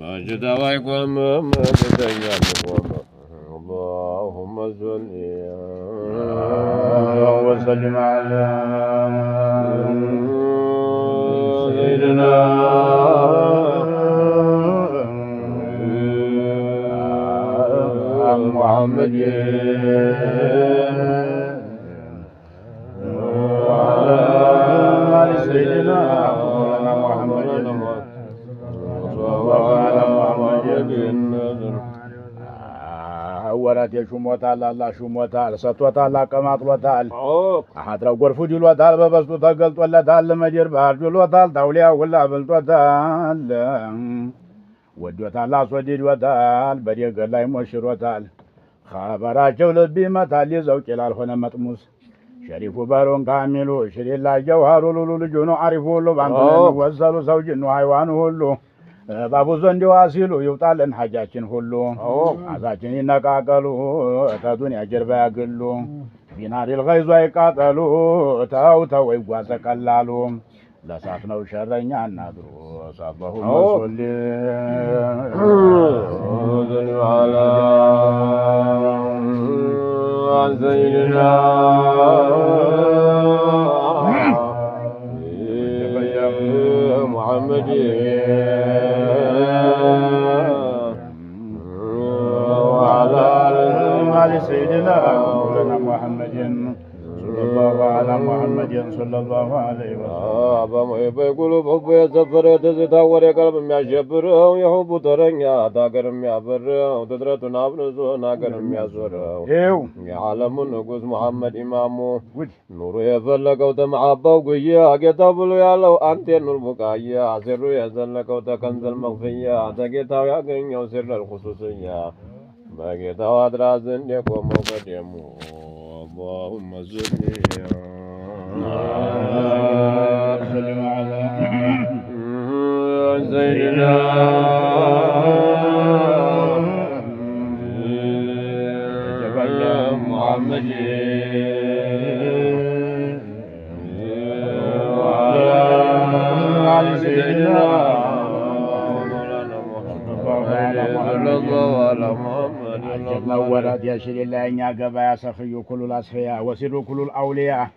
مجد ويقوم مجد يقوم اللهم صل وسلم على سيدنا محمد وعلى آل سيدنا محمد وعلى محمد ወራት የሹሞታል አላህ ሹሞታል ሰጥቶታል አቀማጥሎታል አሐድረው ጎርፉ ጅሎታል በበስጡ ተገልጦለታል ለመዲር ባህር ጅሎታል ታውሊያው ሁላ በልጦታል ወዶታል አስወድዶታል በደገር ላይ ሞሽሮታል ኸበራቸው ልብ ይመታል ይዘውቅ ይላልሆነ መጥሙስ ሸሪፉ በሮን ካሚሉ ሽሪላ ጀውሃሩ ሉሉ ልጁ ነው አሪፉ ሁሉ ባንተ ወሰሉ ሰው ጅኑ ሃይዋኑ ሁሉ ባቡ ዘንድ ዋሲሉ ይውጣልን ሐጃችን ሁሉ አዛችን ይነቃቀሉ ተዱንያ ጀርባ ያግሉ ቢናሪል ገይዙ አይቃጠሉ ተው ተው ይጓዘ ቀላሉ ለሳት ነው ሸረኛ እናድሩ ሰበሁ መስሊ አላ አንዘይና محمد وعلى آل سيدنا مولانا محمد صلى الله على محمد صلى الله عليه وسلم በሙሂብ ቁሉብ ሁቡ የዘፈረ ትዝታወር የቀልብ የሚያሸብረው የሁቡ ተረኛ ታገር የሚያበረው ትጥረቱን አብንዞ ናገር የሚያዞረው የዓለሙ ንጉሥ ሙሐመድ ኢማሙ ኑሩ የፈለቀው ተመዓባው ጉያ ጌታ ብሎ ያለው አንቴ ኑር ቡቃያ ሲሩ የዘለቀው ተከንዘል መክፍያ ተጌታው ያገኘው ሲረል ኹሱስያ በጌታው አድራ ዘንድ የቆመው ቀደሙ اللهم صل وسلم على سيدنا محمد وعلى آل سيدنا نورت يا شري الله إن يقبا يسخي كل الأصفياء وسر كل الأولياء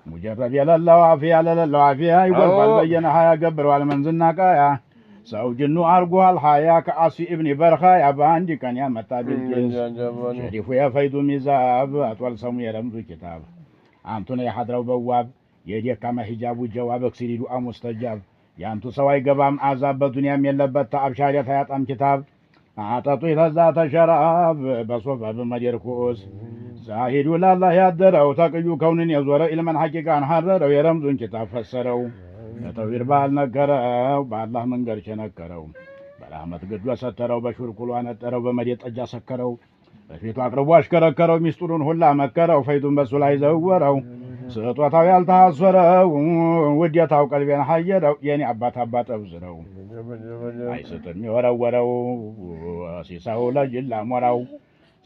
مجرب يا لله وعافية لله وعافية يقول فالبينها يا قبر والمنزلنا كايا سوجنو أرقوها الحياة كأصي ابن برخا يا باندي كان يا متاب الجنس شريف يا فيد ميزاب أطول سمو يا رمز كتاب أنتنا يا حضر وبواب يديك كما حجاب وجواب اكسري دعا مستجاب يا أنتو سواي قبام عذاب الدنيا من لبت تعب شارية حياة أم كتاب أعطيت ذات شراب بصفة بمدير كؤوس زاهد ولا الله يدروا تقيو كون يزور إلى من حقيقة حرروا يرمز كتاب فسروا يطوير بالنكروا بالله من قرش نكروا برحمة قد وستروا بشور كلوا نتروا بمدير أجا سكروا فيتو أقربوا أشكركروا مسترون هلا مكروا فيدون بسولا يزوروا سطوة يالتحصروا وديتها قلبين حيروا يعني عبات أبزروا አይሰጥም የወረወረው ሲሳው ለጅላ ሞራው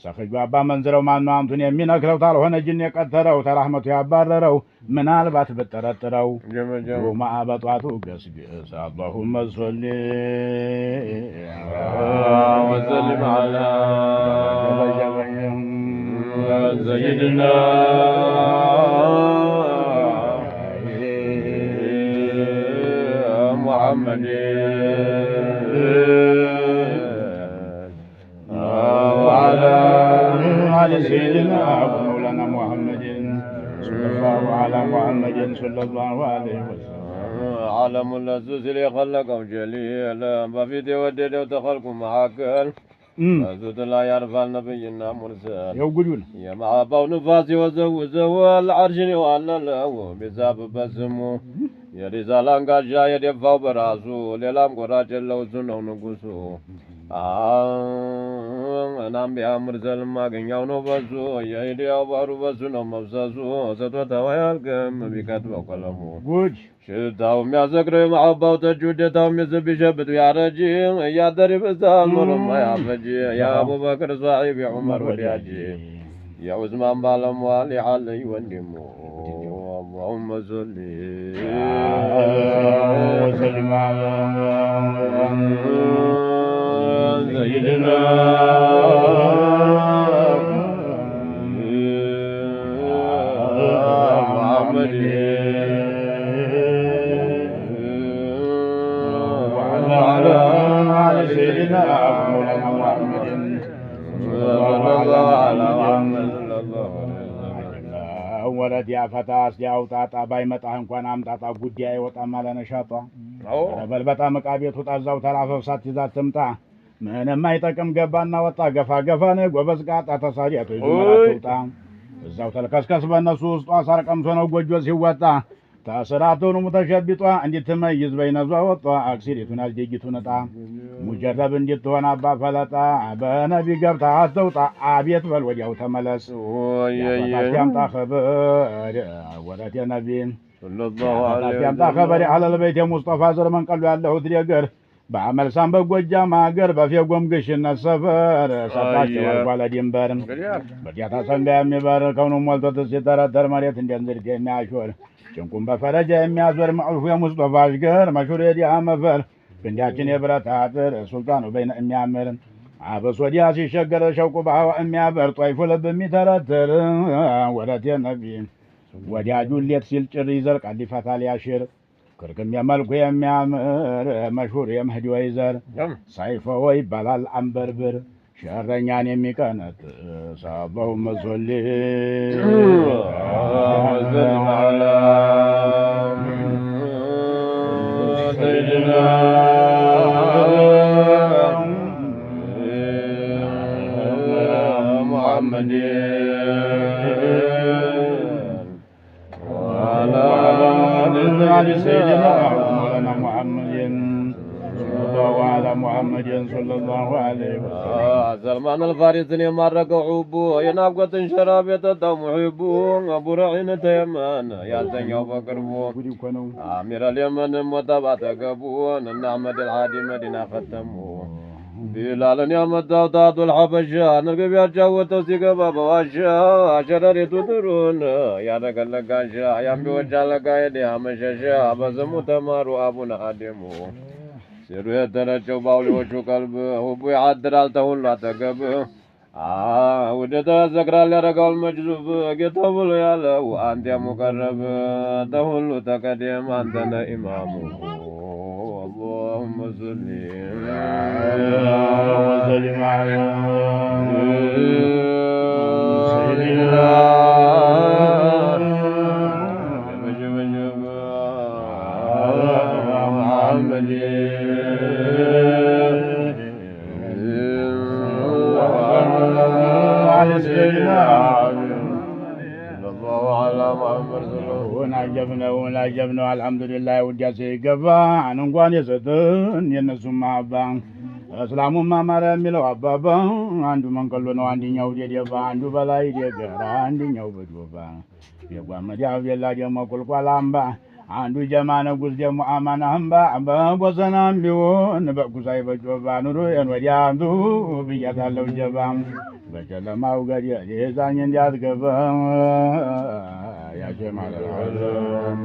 ሰخج ባባ መንዝረው ማን አንቱን የሚነክረው ታልሆነ ጅን የቀተረው ተራህመቱ ያባረረው ምናልባት በተረተረው ማአበጧቱ ገስገስ اللهم صل وسلم على سيدنا محمد وعلى آل سيدنا مولانا محمد صلى الله على محمد صلى الله عليه وسلم عالم اللذوذ اللي خلقه جليل ما في تودد وتخلق معاكل زود لا يعرف نبينا مرسل يوجدون يا معبا ونفاسي وزوزه العرش وعلى له بزاب بسمو يا رزالان قاجا يدفعوا براسو ليلام قراج اللوزن ونقصو أنام بيا مرسل ما كنياو نفسو يا إلياو بارو بسو نمفسسو ستوتا ويالكم بكتب وقلمو شدتاو ميازكري معبا وتجودتاو ميزبي شبت يا رجيم يا درب الزال مرمى يا فجي يا أبو بكر صاحب عمر ولياجي يا عثمان بالأموال علي وندمو اللهم صل وسلم على على سيدنا مولانا محمد صلى الله على محمد ወረድ ያፈታስ ያውጣጣ ባይመጣህ እንኳን አምጣጣ ጉዳይ አይወጣም አለ ነሻጣ በልበጣ መቃቤቱ ጣዛው ተራፈው ሳትይዛት ትምጣ ምንም አይጠቅም ገባና ወጣ ገፋ ገፋነ ጎበዝ ቃጣ ተሳሪያቱ ይመራውጣ እዛው ተልከስከስ በነሱ ውስጥ አሳር ቀምሶ ነው ጎጆ ሲወጣ ታስራቱን ሙተሸቢጧ እንድትመይዝ በይነዟ ወጣ አክሲሪቱን አልጀጊቱን ጣ ሙጀረብ እንድትሆን አባ ፈለጣ በነቢ ገብታ አትውጣ አቤት በል ወዲያው ተመለስ ያምጣ ኸበር ወራት የነቢ ሰለላሁ ዐለይሂ ያምጣ ኸበር አለ ለቤት የሙስጠፋ ዘር መንቀሉ ያለሁት ነገር በአመል ሳም በጎጃም ሀገር በፌጎም ግሽነት ሰፈር ሰጣቸው አልጓለ ድንበር በዲያታ ሰንጋ የሚበርከው ነው ሞልቶ ሲተረተር መሬት እንደንዝርት የሚያሾር ጭንቁም በፈረጃ የሚያዞር ማዕሩፍ የሙስጠፋ አሽከር መሹር የዲያ መፈር ግንዳችን የብረት አጥር ሱልጣኑ በይነ የሚያምር አበስ ወዲያ ሲሸገር ሸውቁ በሀዋ የሚያበር ጧይፉ ልብ የሚተረትር ወረት የነቢ ወዲያጁ ሌት ሲል ጭር ይዘልቃል ይፈታል ያሽር ክርክም የመልኩ የሚያምር መሹር የመህዲ ወይዘር ሳይፈወ ይባላል አንበርብር ሸረኛን የሚቀነት ሳበው መሶሊ ሰይድና ሙሐመድ سيدنا مولانا محمد صلى الله على محمد صلى الله عليه وسلم سلمان الفارس يمرق حبه ينابقة شراب يتدى محبه أبو رعين تيمان يا سنيا بقربه أمير اليمن متابعة قبوه النعمة العادي مدينة ختمه بلال يا مداوطات الحبشة نرقب يا جاوة وسيقى بابا واشا شرر تدرون يا رقل لقاشا يا بوجه لقايد يا مشاشا بزمو تمارو أبونا خادمو سيرو يترجو باولي وشو قلبه وبو يعدر التهول لا تقبه ودت ذكرى لرقال مجذوب قطبل يا لو أنت مقرب تهول تقدم أنتنا إمامه اللهم صل وسلم على سيدنا محمد على سيدنا ونعجبنا الحمد لله ودياسي قفا عن انقوان يسدن ينسو معبا اسلامو ما مارا ملو عبابا عندو من قلونو عندي نيو دي ديبا عندو بلاي دي قرا عندي نيو بدوبا يقوى مدعو يلا جمع كل قلامبا عندو جمعنا قوز جمع آمانا همبا عبا بوسنام بيون بقو سايبا جوبا نورو ينو دياندو بيجاتا لو جبا بجل ماو قريا جيزان ينجاد قفا يا جمال العالم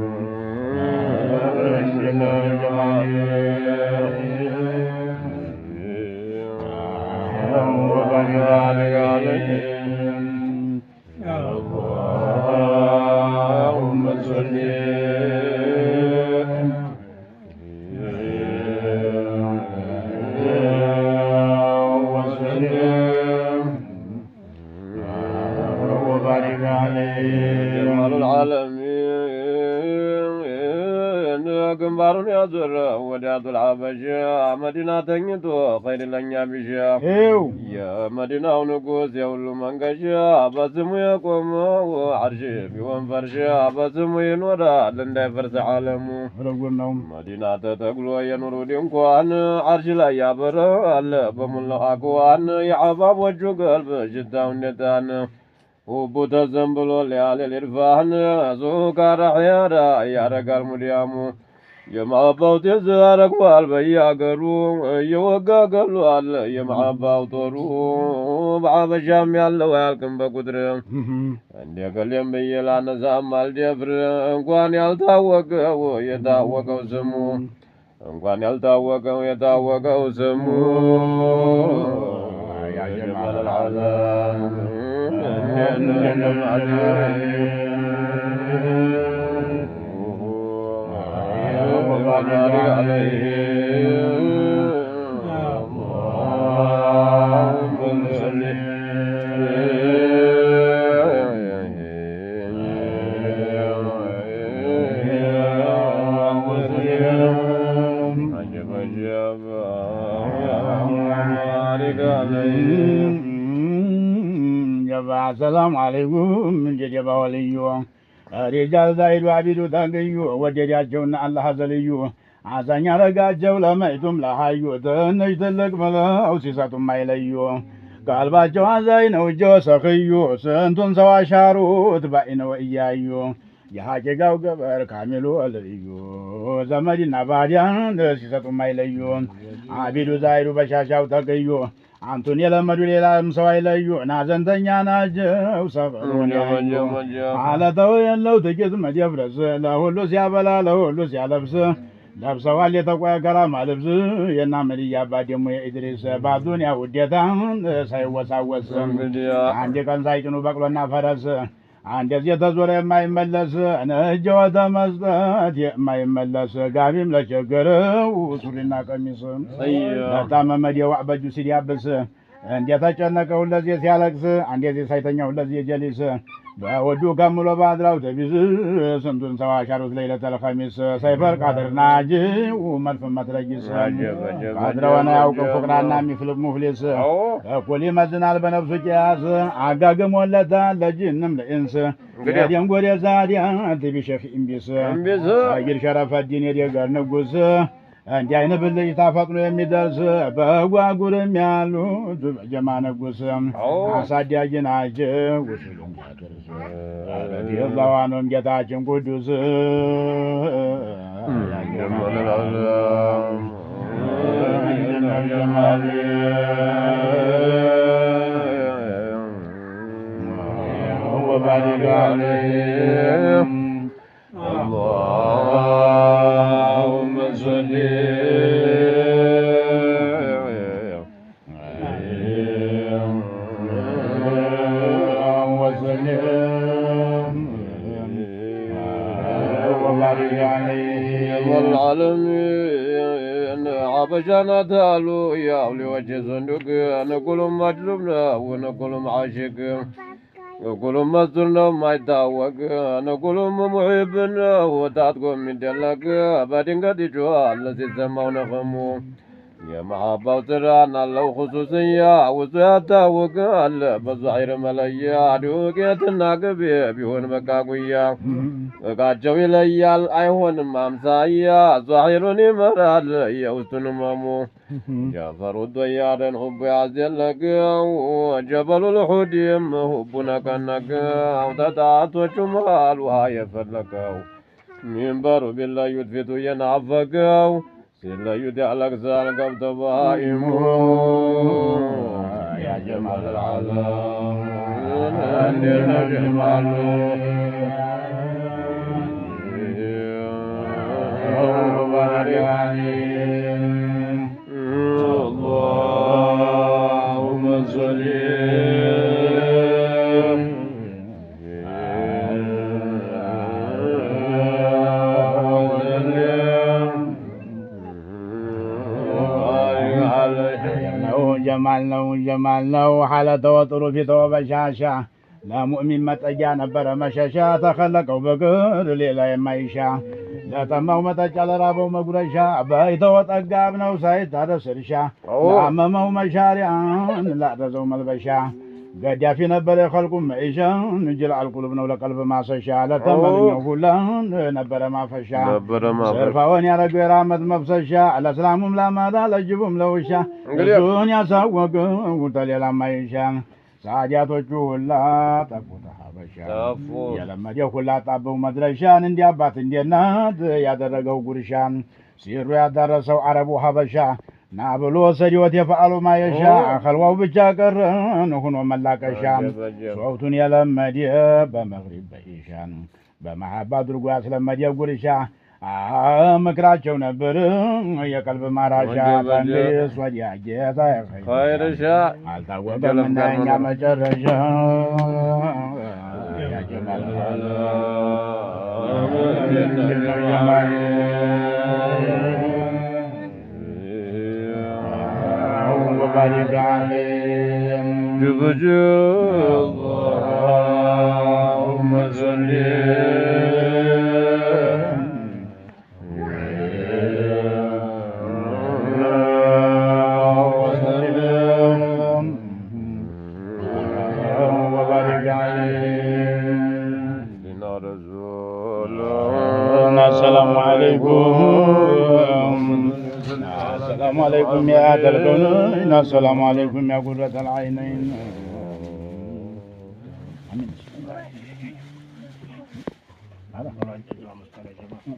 اللهم صل وسلم وبارك عليه جمال العالمين ግንባሩን ያዞረ ወደ አዱል ሐበሻ መዲና ተኝቶ ኸይር ለኛ ቢሻ የመዲናው ንጉሥ የሁሉ መንገሻ በስሙ የቆመው ዓርሽ ቢሆን ፈርሻ በስሙ ይኖራል እንዳይፈርስ ዓለሙ መዲና ተተክሎ የኑሩ ድንኳን ዓርሽ ላይ ያበራል በሙላው አክዋን የአበቦቹ ቀልብ ሽታው እንደታን ውቡ ተዘንብሎ ሊያለ ልርፋን ሱካራ ሕያራ ያረጋል ሙዲያሙ የማባው ተዛረቋል በያገሩ እየወጋ ገሏል የማባው ጦሩ በአበሻም ያለው ያልቅም በቁጥር እንደ ከለም በየላነዛም አልደፍር እንኳን ያልታወቀው የታወቀው ስሙ እንኳን ያልታወቀው የታወቀው ስሙ ያ ጀማል العالم اللهم جبا السلام عليكم من جبا وليو رجال زايد وعبيدو تنقيو وجرياتشون الله زليو عزاني رقاتشو لميتم لحيو تنجتلك ملاو سيساتم ما يليو قلباتشو عزاين وجو سخيو سنتون سوا شاروت باين وإيايو يحاكي قاو قبر كاملو وليو زمدين نباديان سيساتم ما يليو عبيدو زايد بشاشاو تنقيو አንቱን የለመዱ ሌላም ሰው አይለዩ ናዘንተኛ ናቸው ሰፈሩን ያዩ አለተው የለው ጥቂት መደፍረስ ለሁሉ ሲያበላ ለሁሉ ሲያለብስ ለብሰዋል የተቆየ ከራማ ልብስ የናምድያ አባት ደግሞ የኢድሪስ በአዱንያ ውዴታ ሳይወሳወስ አንድ ቀን ሳይጭኑ በቅሎና ፈረስ እንደዚህ ተዞረ የማይመለስ እጅ ወደ መስጠት የማይመለስ ጋቢም ለቸገረው ሱሪና ቀሚስ ለታመመ ደዋዕ በእጁ ሲያብስ እንደተጨነቀው ለዚህ ሲያለቅስ እንደዚህ ሳይተኛው ለዚህ ጀሊስ በወዱ ከምሎ ባድራው ተቢዝ ስንቱን ሰው አሻሩት ለይለተል ኸሚስ ሰይፈር ቃድርና ጅው መልፍ መትረጊስ ቃድረወነ ያውቅም ፉቅራና የሚፍልቅ ሙፍሊስ እኩል ይመዝናል በነፍሱ ቂያስ አጋግሞለታል ለጅንም ለኢንስ ገዴም ጎዴ ዛዲያ ትቢሸኽ ኢምቢስ ሰይድ ሸረፈዲን የደገር ንጉስ እንዲህ አይነት ብልጭ ታፈጥኖ የሚደርስ በጓጉርም ያሉት በጀማ ንጉስ አሳዳጊ ናቸው ውስሉም ያደርስ ረዲየላሁ ዐንሁም ጌታችን ቅዱስ وبارك عليهم اللهم صل وسلم وبارك عليهم والعالمين عبشنا تالو يا أولي وجه صندوق نقول مجلوبنا ونقول عاشق نقول مصدرنا ما يتاوق نقول محبنا وتعتقم من دلك بعدين قد يجوا الذي سمعنا خمو يا محبة وترانا لو خصوصية وسياتا وقال بظاهر ملايا عدوكيتنا قبي بيهون مكاقويا وقاتشو إليا الأيهون مامسايا ظاهرني مرال يوستن مامو جافر الديار حب عزلك وجبل الحديم حبنا كنك وتتعط وشمال وهاي فلك منبر بالله يدفت ينعفك سلا يدع لك زال قبض بهائم يا جمال العالم عندنا جمال وبارك عليهم اللهم صل جمال ነው حالة وطر في توبشاشا لا مؤمن متجا نبر مشاشا تخلقوا بقر ليلا يمايشا لا تمو متجا لرابو مقرشا بايتو وطقاب نو سايت هذا سرشا لا ممو مشاريان لا رزو ملبشا قد في نبر خلقوا معيشا نجل على القلوب نو لقلب ما سشا لا تمنيو فلان نبر ما فشا سرفاون يا رجل رامد مفسشا على سلامهم لا ماذا لجبهم لوشا الدنيا سوقوا وتلي لما يشا ሳዲያቶቹ ሁላ ጠፉት ሀበሻ የለመደው ሁላ ጣበው መድረሻን እንዲህ አባት እንዲህ እናት ያደረገው ጉርሻን ሲሩ ያዳረሰው አረቡ ሀበሻ ና ብሎ ሰዲወት የፈአሉ ማየሻ አኸልዋው ብቻ ቀረን ሆኖ መላቀሻ ሶውቱን የለመደ በመግሪብ በኢሻን በመሐባ አድርጎ ያስለመደ ጉርሻ ምክራቸው ነበር የቀልብ ማራሻ በእንግዲህ ወዲያ ጌታ ኸይርሻ አልታወቀም እና እኛ መጨረሻ ያ ጀማል وبارك عليهم اللهم صل وسلم ሁሉም ያደርገው ነው። አሰላሙ አለይኩም ያ ቁረተል ዐይነይን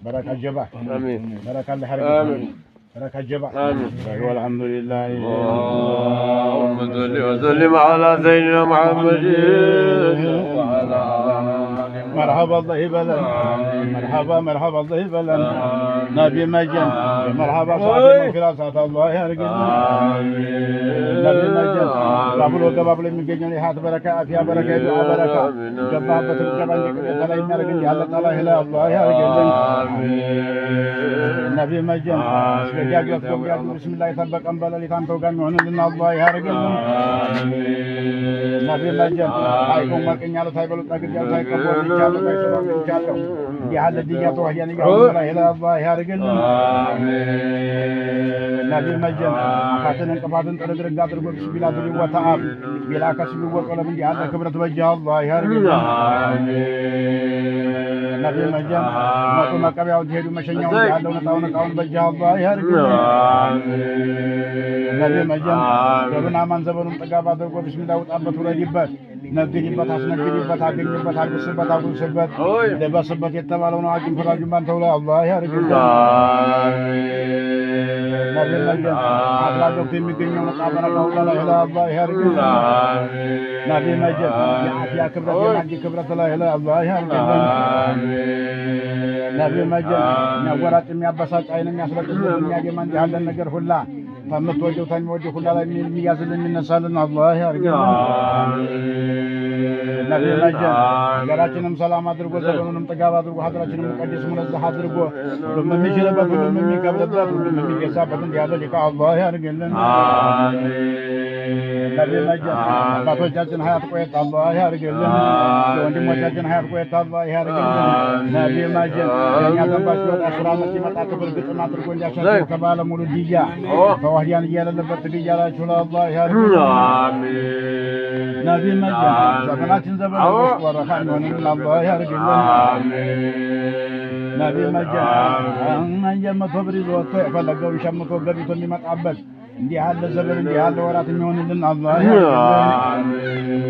بركة الجبع آمين بركة الحرب آمين بركة الجبع آمين والحمد لله اللهم صل وسلم على سيدنا محمد وعلى مرحبا ضيف لنا مرحبا مرحبا ضيف لنا نبي مجد مرحبا صاحب فراسة الله يرقنا نبي مجد قبل وقبل من جنة هات بركة أفيا بركة دعاء بركة جبابة الجبل تلا ينرقن الله تعالى إلى الله يرقنا نبي مجد سجاد يطلب بسم الله يطبق أنبال لتان توقن لنا الله يرقنا نبي مجد هايكم مركن يالو تايبلو تاكد يالو تايكم di hal diya to yani ga Allah ila Allah ya rigil nabi majjan fatan qafatan tadrga adrgo bismillah wa ta'ab bila kasbi wa qalam di hal kibrat wajha Allah ya rigil nabi majjan matu makabiyaw dihedu mashanyaw di hal na tawn wajha Allah ya rigil nabi majjan kabna man zabarun tagaba adrgo bismillah wa ta'ab turadibat ነግሪበት አስነግሪበት አገኝበት አግስበት አጉስበት ለበስበት የተባለው ነው አጅን ፈራጁን ባንተው ላይ አላህ ያርግልህ ነብይ አድራጎት የሚገኘው ነጣ በረካው ላይ አላህ ያርግልህ ነብይ መጀድ የአፊያ ክብረት የማጂ ክብረት ላይ አላህ ያርግልህ ነብይ መጀድ የሚያወራጭ የሚያበሳጭ አይን የሚያስለቅስ የሚያገማ እንዲህ ያለ ነገር ሁላ ከምትወደው ተሚወደው ሁላ ላይ የሚያዝልን የሚነሳልን አላህ ያርግልህ ነብይ መጀድ ሀገራችንም ሰላም አድርጎ ዘመኑንም ጥጋብ አድርጎ ሀገራችንም ሙቀደስ ሙነዘህ አድርጎ ሁሉም የሚችልበት ሁሉም የሚከብርበት ሁሉም የሚገዛበት እንዲህ ያለ ሊቃ አላህ ያርግልን ነብይ መጀድ አባቶቻችን ሀያት ቆየት አላህ ያርግልን የወንድሞቻችን ሀያት ቆየት አላህ ያርግልን ነብይ መጀድ የኛ ተንባሽ ወጣ ስራ መት ይመጣ ክብር ግጥም አድርጎ እንዲያሻሽለው ከባለ ሙሉ ዲያ ተዋህዲያን እያለለበት ትግያላችሁ ለአላህ ያርግልን አሜን ነብይ መጀድ ዘመናችን ዘመን ወረኻን ሆነን አላህ ያርግልን አሜን ነብይ መጀድ አንየመቶ ብሪዝ ወጥቶ የፈለገው ሸምቶ ገቢቶ የሚመጣበት እንዲህ ያለ ዘመን እንዲህ ያለ ወራት የሚሆንልን አላህ ያርግልን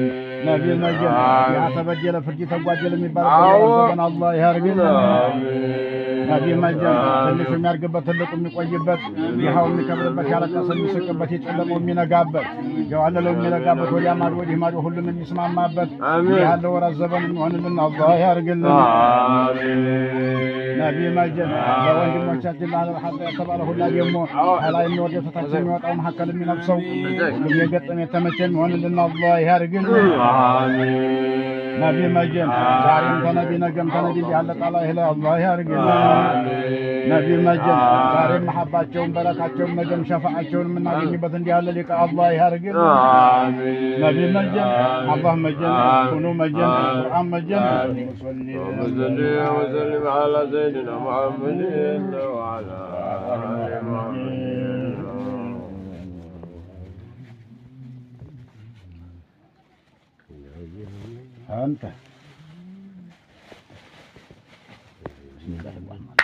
ነብይ መጀድ ያተበጀለ ፍርድ ተጓጀለ የሚባለው ዘመን አላህ ያርግልን ነብይ መጀድ ትንሹ የሚያርግበት ትልቁ የሚቆይበት ይሃው የሚከብርበት ያለቀሰ የሚስቅበት የጨለመው የሚነጋበት የዋለለው የሚነጋበት ወዲያ ማዶ ወዲህ ማዶ ሁሉም የሚስማማበት ያለ ወራት ዘመን የሚሆንልን አላህ ያርግልን ነብይ መጀድ ለወንድሞቻችን ለሐቅ የተባለ ሁላ ደግሞ ኋላ የሚወርደው ተታች የሚወጣው መሐከል የሚነፍሰው ሁሉም የገጠመ የተመቸን የሚሆንልን አላህ ያርግልን ነብይ መጀድ ዛሬም ተነብይ ነገም ተነብይ ያለ ጣላ ይላ አላህ ያርግልን ነብይ መጀድ ዛሬም መሐባቸውን በረካቸውን ነገም ሸፋዓቸውን የምናገኝበት እንዲህ ያለ ሊቃ አላህ ያርግልን ነብይ መጀድ አላህ መጀድ ሁኑ መጀድ ቁርአን መጀድ ወሰለም على سيدنا محمد وعلى آله أنت بسم الله الرحمن الرحيم